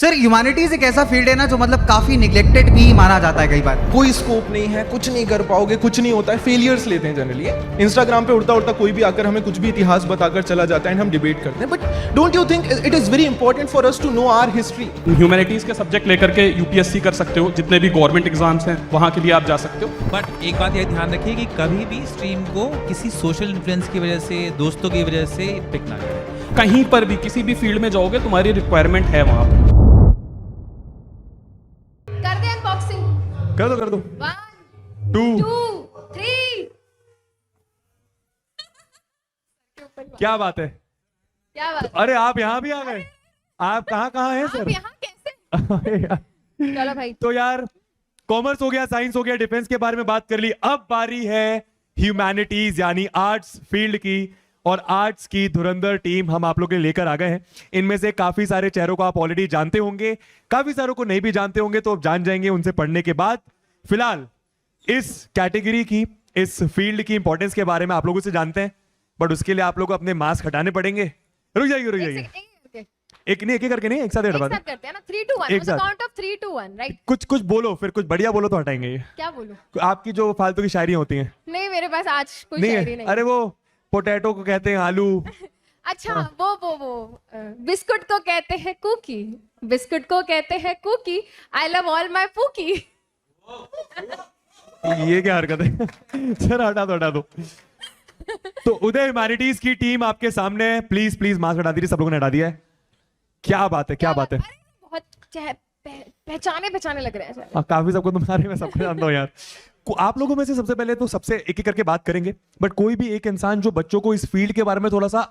Sir humanities एक ऐसा field है ना जो मतलब काफी निगलेक्टेड भी माना जाता है कई बार। कोई स्कोप नहीं है, कुछ नहीं कर पाओगे, कुछ नहीं होता है, फेलियर्स लेते हैं जनरली। इंस्टाग्राम पे उड़ता उड़ता कोई भी आकर हमें कुछ भी इतिहास बताकर चला जाता है एंड हम डिबेट करते हैं। But don't you think it is very important for us to know our history? Humanities के सब्जेक्ट लेकर के यूपीएससी कर सकते हो, जितने भी गवर्नमेंट एग्जाम्स हैं वहां के लिए आप जा सकते हो। बट एक बात ये ध्यान रखिए कि कभी भी स्ट्रीम को किसी सोशल इन्फ्लुएंस की वजह से, दोस्तों की वजह से पिक ना करें। कहीं पर भी किसी भी फील्ड में जाओगे तुम्हारी रिक्वायरमेंट है वहां पर। कर दे अनबॉक्सिंग। कर दो 1 2 2 3। क्या बात है? क्या बात? अरे आप यहाँ भी आ गए? आप कहाँ हैं आप सर? यहाँ कैसे? चलो भाई। तो यार कॉमर्स हो गया, साइंस हो गया, डिफेंस के बारे में बात कर ली। अब बारी है ह्यूमैनिटीज यानी आर्ट्स फील्ड की। और आर्ट्स की धुरंधर टीम हम आप लोग के लिए लेकर आ गए हैं। इनमें से काफी सारे चेहरों को आप ऑलरेडी जानते होंगे, काफी सारों को नहीं भी जानते होंगे, तो आप जान जाएंगे उनसे पढ़ने के बाद। फिलहाल इस कैटेगरी की, इस फील्ड की इंपॉर्टेंस के बारे में आप लोगों से जानते हैं, बट उसके लिए आप लोग को अपने मास्क हटाने पड़ेंगे। रुक जाइए। एक नहीं, एक करके नहीं, एक साथ एक साथ करते हैं ना। 3 2 1 एक साथ। Count of 3 2 1 right. कुछ बोलो, फिर कुछ बढ़िया बोलो तो हटाएंगे ये। क्या बोलूं? आपकी जो फालतू की शायरी होती हैं। नहीं, मेरे पास आज कोई नहीं शायरी है? नहीं। अरे वो पोटैटो को कहते हैं आलू। अच्छा, वो बिस्कुट को कहते हैं कुकी, बिस्कुट को कहते हैं cookie, I love all my pookie. ये क्या हरकत है? सर हटा दो। तो उदय ह्यूमैनिटीज की टीम आपके सामने है। प्लीज प्लीज मास्क हटा दीजिए, सब लोगों ने हटा दिया है। क्या बात है? अरे बहुत पहचाने लग रहे हैं सर। काफी सबको तुम्हारे में सबको जानता हूँ यार। आप लोगों में से सबसे पहले तो सबसे एक एक करके बात करेंगे, बट कोई भी एक इंसान जो बच्चों को इस फील्ड के बारे में थोड़ा सा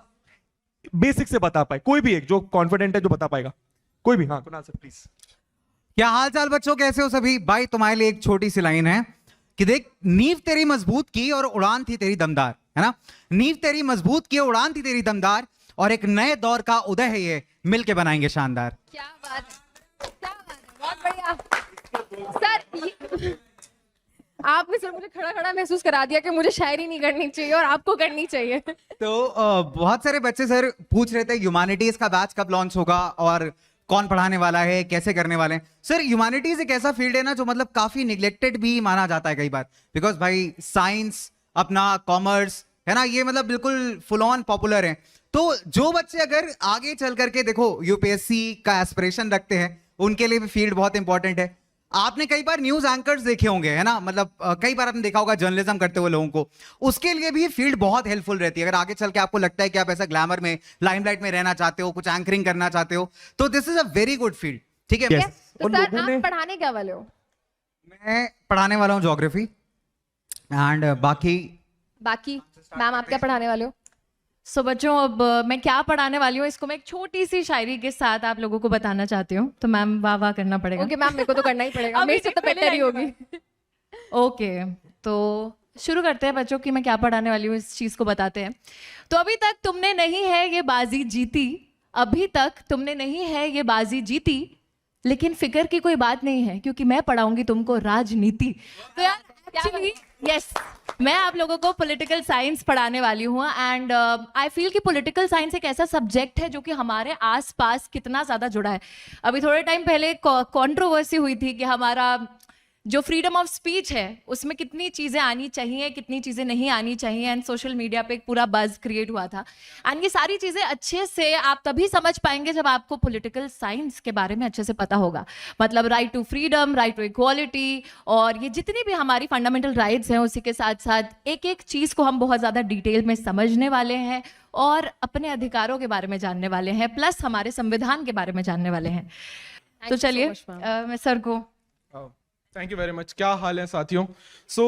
बेसिक से बता पाए, कोई भी एक जो कॉन्फिडेंट है जो बता पाएगा, कोई भी। हाँ कुणाल सर प्लीज। क्या हाल चाल बच्चों, कैसे हो सभी? भाई तुम्हारे लिए एक छोटी सी लाइन है कि देख, नींव तेरी मजबूत की और उड़ान थी तेरी दमदार, है ना? नींव तेरी मजबूत की, उड़ान थी तेरी दमदार, और एक नए दौर का उदय है ये, मिलके बनाएंगे शानदार। क्या बात है, क्या बात है, बहुत बढ़िया सर। आपने सर मुझे खड़ा खड़ा महसूस करा दिया कि मुझे शायरी नहीं करनी चाहिए और आपको करनी चाहिए। तो बहुत सारे बच्चे सर पूछ रहे थे ह्यूमैनिटीज का बैच कब लॉन्च होगा और कौन पढ़ाने वाला है, कैसे करने वाले हैं। सर ह्यूमैनिटीज एक ऐसा फील्ड है ना जो मतलब काफी निगलेक्टेड भी माना जाता है कई बार, बिकॉज भाई साइंस, अपना कॉमर्स है ना, ये मतलब बिल्कुल फुल ऑन पॉपुलर है। तो जो बच्चे अगर आगे चल करके देखो यूपीएससी का एस्पिरेशन रखते हैं, उनके लिए भी फील्ड बहुत इंपॉर्टेंट है। आपने कई बार न्यूज एंकर्स देखे होंगे, है ना, मतलब कई बार आपने देखा होगा जर्नलिज्म करते हुए लोगों को, उसके लिए भी फील्ड बहुत हेल्पफुल रहती है। अगर आगे चल के आपको लगता है कि आप ऐसा ग्लैमर में, लाइमलाइट में रहना चाहते हो, कुछ एंकरिंग करना चाहते हो, तो this is a very good field. ठीक है? Yes. तो सर आप पढ़ाने क्या वाले हो? मैं पढ़ाने वाला हूँ ज्योग्राफी एंड बाकी मैम आप क्या पढ़ाने वाले हो? सो बच्चों, अब मैं क्या पढ़ाने वाली हूँ इसको मैं एक छोटी सी शायरी के साथ आप लोगों को बताना चाहती हूँ। तो मैम वाह वाह करना पड़ेगा। ओके मैम, मेरे को तो करना ही पड़ेगा, अभी मेरे से तो पहले बेहतर ही लाइन होगी। ओके, तो शुरू करते हैं बच्चों कि मैं क्या पढ़ाने वाली हूँ, इस चीज़ को बताते हैं। तो अभी तक तुमने नहीं है ये बाजी जीती, अभी तक तुमने नहीं है ये बाजी जीती, लेकिन फिक्र की कोई बात नहीं है क्योंकि मैं पढ़ाऊंगी तुमको राजनीति। तो यार एक्चुअली यस, मैं आप लोगों को पॉलिटिकल साइंस पढ़ाने वाली हूँ एंड आई फील कि पॉलिटिकल साइंस एक ऐसा सब्जेक्ट है जो कि हमारे आसपास कितना ज़्यादा जुड़ा है। अभी थोड़े टाइम पहले कंट्रोवर्सी हुई थी कि हमारा जो फ्रीडम ऑफ स्पीच है उसमें कितनी चीज़ें आनी चाहिए, कितनी चीज़ें नहीं आनी चाहिए, एंड सोशल मीडिया पे एक पूरा बज़ क्रिएट हुआ था। एंड ये सारी चीज़ें अच्छे से आप तभी समझ पाएंगे जब आपको पॉलिटिकल साइंस के बारे में अच्छे से पता होगा। मतलब right to freedom, right to equality, और ये जितनी भी हमारी फंडामेंटल राइट्स हैं, उसी के साथ साथ एक एक चीज़ को हम बहुत ज़्यादा डिटेल में समझने वाले हैं और अपने अधिकारों के बारे में जानने वाले हैं, प्लस हमारे संविधान के बारे में जानने वाले हैं। तो चलिए मैं सर को। Thank you very much. क्या हाल है साथियों? सो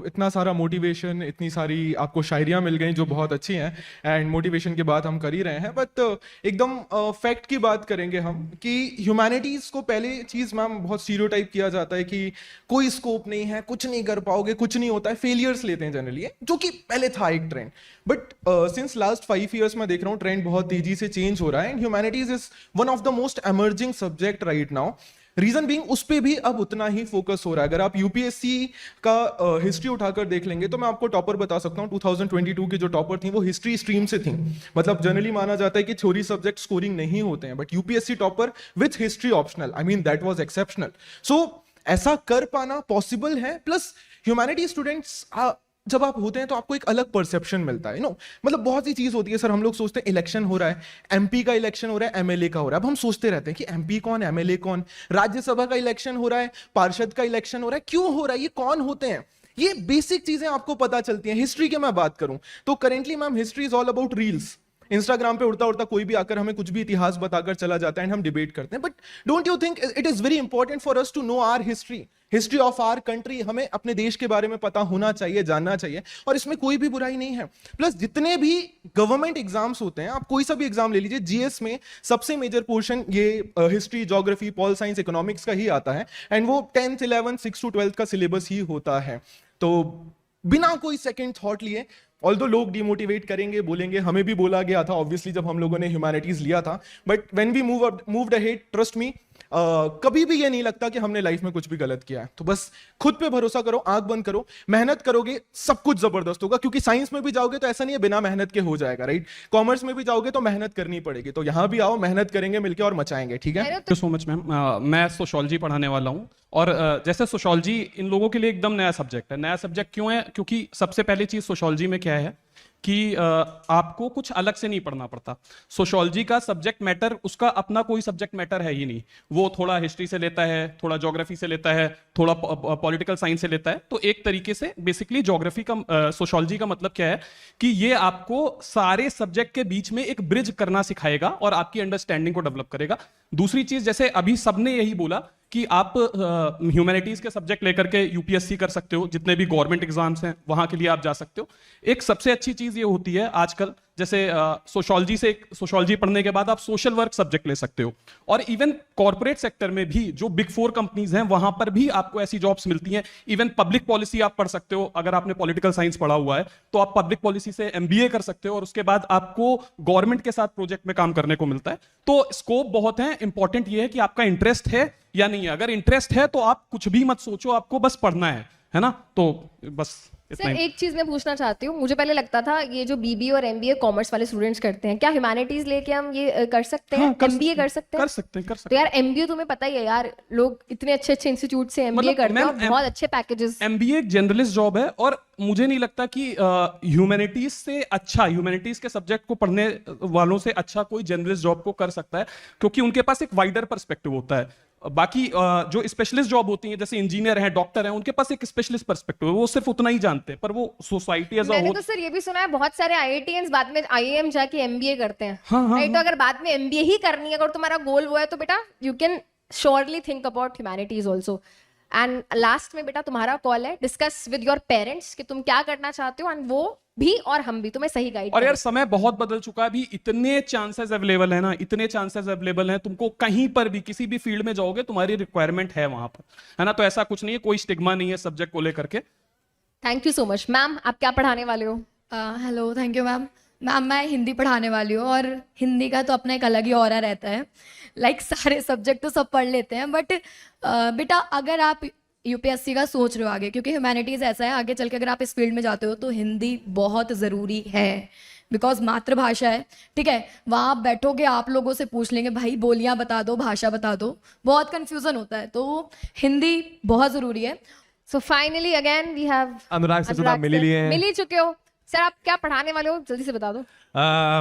इतना सारा मोटिवेशन, इतनी सारी आपको शायरियाँ मिल गई जो बहुत अच्छी हैं, एंड मोटिवेशन की बात हम कर ही रहे हैं, बट एकदम फैक्ट की बात करेंगे हम कि ह्यूमैनिटीज़ को पहले चीज़ मैम बहुत स्टीरियोटाइप किया जाता है कि कोई स्कोप नहीं है, कुछ नहीं कर पाओगे, कुछ नहीं होता है, फेलियर्स लेते हैं जनरली, जो कि पहले था एक trend. But since last 5 years मैं देख रहा हूँ ट्रेंड बहुत तेजी से चेंज हो रहा है, and humanities is one of the most emerging subject right now. Reason being उस पे भी अब उतना ही फोकस हो रहा है। अगर आप यूपीएससी का हिस्ट्री उठाकर देख लेंगे तो मैं आपको टॉपर बता सकता हूँ। 2022 की जो टॉपर थी वो हिस्ट्री स्ट्रीम से थी। मतलब जनरली माना जाता है कि थ्योरी सब्जेक्ट स्कोरिंग नहीं होते हैं, but UPSC topper with history optional, I mean that was exceptional. So ऐसा कर पाना पॉसिबल है। प्लस ह्यूमैनिटी स्टूडेंट्स जब आप होते हैं तो आपको एक अलग परसेप्शन मिलता है, मतलब बहुत सी चीज होती है। सर हम लोग सोचते हैं इलेक्शन हो रहा है, एमपी का इलेक्शन हो रहा है, एमएलए का हो रहा है। अब हम सोचते रहते हैं कि एमपी कौन, एमएलए कौन, राज्यसभा का इलेक्शन हो रहा है, पार्षद का इलेक्शन हो रहा है, क्यों हो रहा है, ये कौन होते हैं, ये बेसिक चीजें आपको पता चलती हैं। हिस्ट्री की मैं बात करूं तो currently ma'am history is all about reels. Instagram पे उड़ता उड़ता कोई भी आकर हमें कुछ भी इतिहास बताकर चला जाता है एंड हम डिबेट करते हैं। But don't you think it is very important for us to know our history of our country. हमें अपने देश के बारे में पता होना चाहिए, जानना चाहिए, और इसमें कोई भी बुराई नहीं है। प्लस जितने भी गवर्नमेंट एग्जाम्स होते हैं, आप कोई सा भी एग्जाम ले लीजिए, जीएस में सबसे मेजर पोर्शन ये history, geography, pol science, economics का ही आता है एंड वो 10th 11th 6 to 12th का सिलेबस ही होता है। तो बिना कोई सेकंड थॉट लिए, ऑल्दो लोग डिमोटिवेट करेंगे, बोलेंगे, हमें भी बोला गया था ऑब्वियसली जब हम लोगों ने ह्यूमैनिटीज लिया था, but when we moved ahead, trust me, कभी भी ये नहीं लगता कि हमने लाइफ में कुछ भी गलत किया है। तो बस खुद पे भरोसा करो, आंख बंद करो, मेहनत करोगे, सब कुछ जबरदस्त होगा। क्योंकि साइंस में भी जाओगे तो ऐसा नहीं है बिना मेहनत के हो जाएगा, राइट? कॉमर्स में भी जाओगे तो मेहनत करनी पड़ेगी। तो यहां भी आओ, मेहनत करेंगे मिलके और मचाएंगे, ठीक है? Thank you so much ma'am. मैं सोशोलॉजी पढ़ाने वाला हूँ और जैसे सोशोलॉजी इन लोगों के लिए एकदम नया सब्जेक्ट है। नया सब्जेक्ट क्यों है? क्योंकि सबसे पहली चीज सोशोलॉजी में क्या है कि आपको कुछ अलग से नहीं पढ़ना पड़ता। सोशोलॉजी का सब्जेक्ट मैटर, उसका अपना कोई सब्जेक्ट मैटर है ही नहीं। वो थोड़ा हिस्ट्री से लेता है, थोड़ा ज्योग्राफी से लेता है, थोड़ा पॉलिटिकल साइंस से लेता है। तो एक तरीके से बेसिकली ज्योग्राफी का, सोशोलॉजी का मतलब क्या है कि ये आपको सारे सब्जेक्ट के बीच में एक ब्रिज करना सिखाएगा और आपकी अंडरस्टैंडिंग को डेवलप करेगा। दूसरी चीज, जैसे अभी सबने यही बोला कि आप ह्यूमैनिटीज के सब्जेक्ट लेकर के यूपीएससी कर सकते हो, जितने भी गवर्नमेंट एग्जाम्स हैं वहां के लिए आप जा सकते हो। एक सबसे अच्छी चीज ये होती है आजकल, जैसे सोशोलॉजी पढ़ने के बाद आप सोशल वर्क सब्जेक्ट ले सकते हो, और इवन कॉर्पोरेट सेक्टर में भी जो बिग 4 कंपनीज हैं वहां पर भी आपको ऐसी जॉब्स मिलती हैं। इवन पब्लिक पॉलिसी आप पढ़ सकते हो, अगर आपने पॉलिटिकल साइंस पढ़ा हुआ है तो आप पब्लिक पॉलिसी से एमबीए कर सकते हो और उसके बाद आपको गवर्नमेंट के साथ प्रोजेक्ट में काम करने को मिलता है। तो स्कोप बहुत है। इंपॉर्टेंट ये है कि आपका इंटरेस्ट है या नहीं है। अगर इंटरेस्ट है तो आप कुछ भी मत सोचो, आपको बस पढ़ना है ना? तो बस सर एक चीज मैं पूछना चाहती हूँ, मुझे पहले लगता था ये जो बीबीए और एमबीए कॉमर्स वाले स्टूडेंट्स करते हैं, क्या ह्यूमैनिटीज लेके हम ये कर सकते हैं? एमबीए कर सकते हैं? तो यार एमबीए तुम्हें पता ही है यार, लोग इतने अच्छे अच्छे इंस्टीट्यूट से एमबीए करते हैं और बहुत अच्छे पैकेजेस। एमबीए एक जनरलिस्ट जॉब है और मुझे नहीं लगता कि ह्यूमैनिटीज से अच्छा, ह्यूमैनिटीज के सब्जेक्ट को पढ़ने वालों से अच्छा कोई जनरलिस्ट जॉब को कर सकता है, क्योंकि उनके पास एक वाइडर पर्सपेक्टिव होता है। बाकी जो स्पेशलिस्ट जॉब होती हैं, जैसे इंजीनियर हैं, डॉक्टर हैं, उनके पास एक स्पेशलिस्ट पर्सपेक्टिव है, वो सिर्फ उतना ही जानते हैं, पर वो सोसाइटी एज अ मैंने होल। तो सर ये भी सुना है बहुत सारे आईआईटीएंस बाद में आईआईएम जाके एमबीए करते हैं। हाँ, राइट? तो अगर बाद में एमबीए ही करनी है, अगर तुम्हारा गोल वो है, तो बेटा you can surely think about humanities also. And last में बेटा तुम्हारा कॉल है, डिस्कस विद योर पेरेंट्स कि तुम क्या करना चाहते हो, एंड वो भी और हम भी तुम्हें सही गाइड और यार समय बहुत बदल चुका है, अभी इतने चांसेस अवेलेबल है ना, इतने चांसेस अवेलेबल हैं, तुमको कहीं पर भी किसी भी फील्ड में जाओगे तुम्हारी रिक्वायरमेंट है वहां पर, है ना? तो ऐसा कुछ नहीं है, कोई स्टिग्मा नहीं है सब्जेक्ट को लेकर के। Thank you so much. Ma'am आप क्या पढ़ाने वाले हो? Hello, thank you ma'am. Ma'am मैं हिंदी पढ़ाने वाली हूँ और हिंदी का तो अपना एक अलग ही ऑरा रहता है। लाइक सारे सब्जेक्ट तो सब पढ़ लेते हैं, बट बेटा अगर आप यूपीएससी का सोच रहे हो आगे, क्योंकि ह्यूमैनिटीज़ ऐसा है आगे चल के अगर आप इस फील्ड में जाते हो तो हिंदी बहुत ज़रूरी है, बिकॉज मातृभाषा है, ठीक है? वहाँ आप बैठोगे, आप लोगों से पूछ लेंगे भाई बोलियाँ बता दो, भाषा बता दो, बहुत कन्फ्यूज़न होता है, तो हिंदी बहुत ज़रूरी है। So finally again we have Anurag से तो आप मिल ही लिए हैं। मिल ही चुके हो। सर आप क्या पढ़ाने वाले हो, जल्दी से बता दो।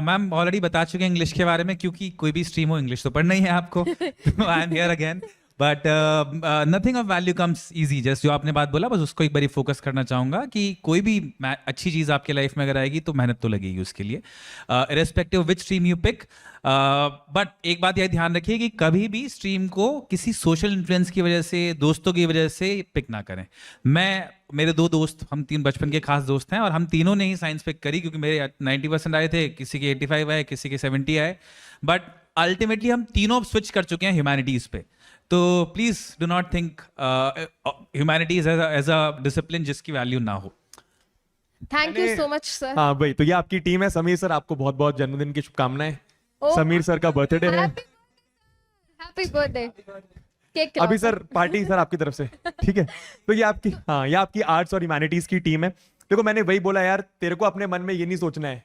मैम ऑलरेडी बता चुके हैं इंग्लिश के बारे में, क्योंकि कोई भी स्ट्रीम हो इंग्लिश तो पढ़ना ही है आपको। तो I am here again, but nothing of value comes easy. Just जो आपने बात बोला, बस उसको एक बारी फोकस करना चाहूंगा कि कोई भी अच्छी चीज़ आपके लाइफ में अगर आएगी तो मेहनत तो लगेगी उसके लिए, irrespective which stream you pick. But एक बात यह ध्यान रखिए कि कभी भी स्ट्रीम को किसी सोशल इन्फ्लुएंस की वजह से, दोस्तों की वजह से पिक ना करें। मेरे 2 दोस्त, हम 3 बचपन के खास दोस्त हैं और हम तीनों ने ही साइंस पिक करी, क्योंकि मेरे 90% आए थे, किसी के 85 आए, किसी के 70 आए, बट अल्टीमेटली हम तीनों स्विच कर चुके हैं ह्यूमैनिटीज़ पे। तो please do not think humanities as a discipline जिसकी वैल्यू ना हो। Thank you so much sir. हाँ भाई, तो ये आपकी टीम है। समीर सर आपको बहुत बहुत जन्मदिन की शुभकामनाएं। Oh, समीर सर का बर्थडे है। Happy birthday. केक खिलाओ अभी सर पार्टी सर आपकी तरफ से, ठीक है। तो ये आपकी, हाँ, ये आपकी आर्ट्स और ह्यूमैनिटीज की टीम है। देखो मैंने वही बोला यार, तेरे को अपने मन में ये नहीं सोचना है,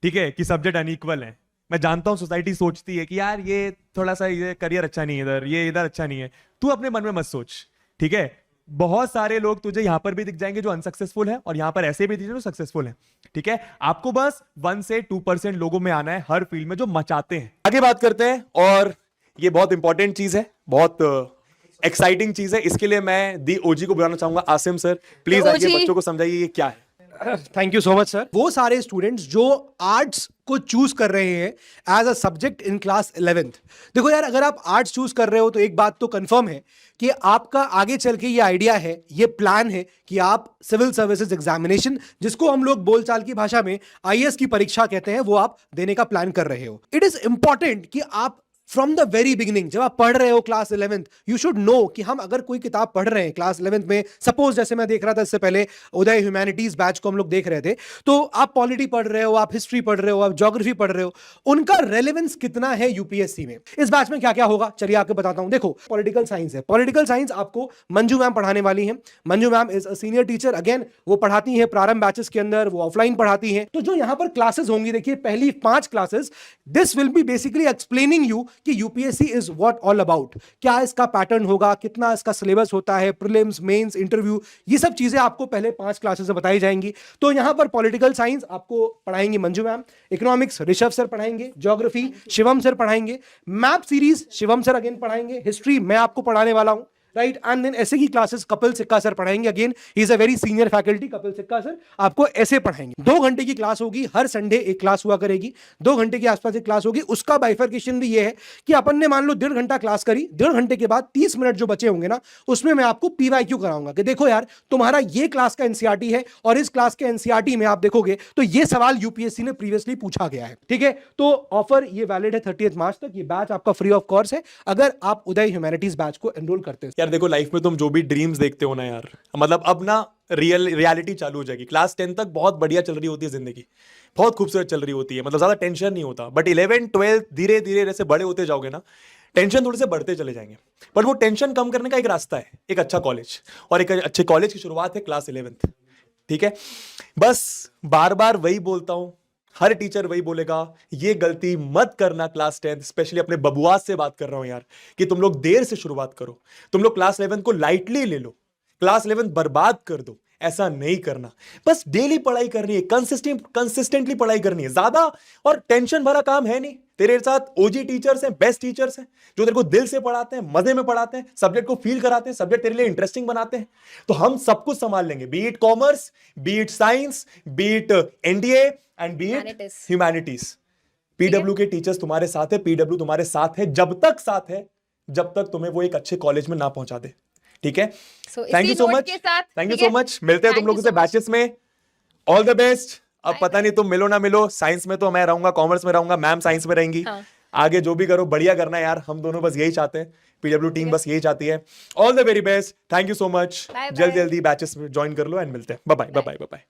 ठीक है, कि सब्जेक्ट अनइक्वल है। मैं जानता हूँ सोसाइटी सोचती है कि यार ये थोड़ा सा ये करियर अच्छा नहीं है इधर, ये इधर अच्छा नहीं है। तू अपने मन में मत सोच, ठीक है। बहुत सारे लोग तुझे यहां पर भी दिख जाएंगे जो अनसक्सेसफुल है, और यहां पर ऐसे भी दिख जो सक्सेसफुल है, ठीक है। आपको बस 1 से 2% लोगों में आना है हर फील्ड में जो मचाते हैं। आगे बात करते हैं, और ये बहुत इंपॉर्टेंट चीज है, बहुत एक्साइटिंग चीज है। इसके लिए मैं दी ओजी को बुलाना चाहूंगा। आसिम सर प्लीज आइए, OG। बच्चों को समझाइए ये क्या है। Thank you so much sir. वो सारे स्टूडेंट्स जो आर्ट्स को चूज कर रहे हैं as a subject in class 11th, देखो यार, अगर आप आर्ट्स चूज कर रहे हो तो एक बात तो कंफर्म है कि आपका आगे चल के ये आइडिया है, ये प्लान है कि आप सिविल सर्विसेज एग्जामिनेशन, जिसको हम लोग बोलचाल की भाषा में आईएएस की परीक्षा कहते हैं, वो आप देने का प्लान कर रहे हो। इट इज इंपॉर्टेंट कि आप फ्रॉम द वेरी बिगिनिंग, जब आप पढ़ रहे हो class 11th, you should know कि हम अगर कोई किताब पढ़ रहे हैं क्लास 11th में, सपोज जैसे मैं देख रहा था इससे पहले उदय ह्यूमैनिटीज बैच को हम लोग देख रहे थे, तो आप पॉलिटी पढ़ रहे हो, आप हिस्ट्री पढ़ रहे हो, आप ज्योग्राफी पढ़ रहे हो, उनका रेलेवेंस कितना है यूपीएससी में। इस बैच में क्या क्या होगा चलिए आपको बताता हूं। देखो पॉलिटिकल साइंस है, पॉलिटिकल साइंस आपको मंजू मैम पढ़ाने वाली है। Manju ma'am is a senior teacher, again वो पढ़ाती है प्रारंभ बैचेस के अंदर, वो ऑफलाइन पढ़ाती है। तो जो यहां पर क्लासेस होंगी, देखिए पहली 5 classes, this will be basically explaining you कि UPSC is what all about, क्या इसका पैटर्न होगा, कितना इसका सिलेबस होता है, प्रीलिम्स, मेंस, इंटरव्यू, ये सब चीजें आपको पहले 5 क्लासेस में बताई जाएंगी। तो यहां पर पॉलिटिकल साइंस आपको पढ़ाएंगे Manju ma'am, economics Rishabh sir पढ़ाएंगे, ज्योग्राफी शिवम सर पढ़ाएंगे, map series Shivam sir again पढ़ाएंगे, हिस्ट्री मैं आपको पढ़ाने वाला हूं, राइट। एंड देन ऐसे की क्लासेस कपिल सिक्का सर पढ़ाएंगे, again he is a very senior faculty, Kapil सिक्का सर आपको ऐसे पढ़ाएंगे। 2 घंटे की क्लास होगी, हर संडे एक क्लास हुआ करेगी, 2 घंटे के आसपास एक क्लास होगी। उसका बाइफर्केशन भी ये है कि अपन ने मान लो 1.5 घंटा क्लास करी, 1.5 घंटे के बाद 30 मिनट जो बचे होंगे ना, उसमें मैं आपको पीवाईक्यू कराऊंगा कि देखो यार तुम्हारा ये क्लास का एनसीईआरटी है, और इस क्लास के एनसीईआरटी में आप देखोगे तो ये सवाल यूपीएससी ने प्रीवियसली पूछा गया है, ठीक है। तो ऑफर ये वैलिड है 30 मार्च तक, ये बैच आपका फ्री ऑफ कॉस्ट है अगर आप उदय ह्यूमैनिटीज बैच को एनरोल करते हैं। यार देखो लाइफ में तुम जो भी ड्रीम्स देखते हो ना यार, मतलब अब ना रियलिटी चालू हो जाएगी। क्लास 10 तक बहुत बढ़िया चल रही होती है जिंदगी, बहुत खूबसूरत चल रही होती है, मतलब ज्यादा टेंशन नहीं होता। बट 11, 12 धीरे धीरे जैसे बड़े होते जाओगे ना, टेंशन थोड़े से बढ़ते चले जाएंगे। बट वो टेंशन कम करने का एक रास्ता है, एक अच्छा कॉलेज, और एक अच्छे कॉलेज की शुरुआत है क्लास 11th, ठीक है। बस बार बार वही बोलता हूं, हर टीचर वही बोलेगा, ये गलती मत करना क्लास 10th, स्पेशली अपने बबुआज से बात कर रहा हूं यार, कि तुम लोग देर से शुरुआत करो, तुम लोग क्लास 11 को लाइटली ले लो, क्लास 11 बर्बाद कर दो, ऐसा नहीं करना। बस डेली पढ़ाई करनी है, कंसिस्टेंटली पढ़ाई करनी है, ज्यादा और टेंशन भरा काम है नहीं। तेरे साथ ओजी टीचर्स हैं, बेस्ट टीचर्स हैं, जो तेरे को दिल से पढ़ाते हैं, मजे में पढ़ाते हैं, सब्जेक्ट को फील कराते हैं, सब्जेक्ट तेरे लिए इंटरेस्टिंग बनाते हैं। तो हम सब कुछ संभाल लेंगे, be it commerce, be it science, be it NDA and be it humanities. PW के टीचर्स तुम्हारे साथ है, पीडब्ल्यू तुम्हारे साथ है, जब तक साथ है, जब तक तुम्हें वो एक अच्छे कॉलेज में ना पहुंचा दे, ठीक है। Thank you so much, thank you so much. मिलते हैं तुम लोगों से बैचेस में, ऑल द बेस्ट। अब पता नहीं तुम मिलो ना मिलो, साइंस में तो मैं रहूंगा, कॉमर्स में रहूंगा, मैम साइंस में रहेंगी। आगे जो भी करो बढ़िया करना यार, हम दोनों बस यही चाहते हैं, पीडब्ल्यू टीम बस यही चाहती है। All the very best, thank you so much. जल्दी जल्दी बैचेस में ज्वाइन कर लो एंड मिलते हैं। Bye bye, bye bye, bye bye.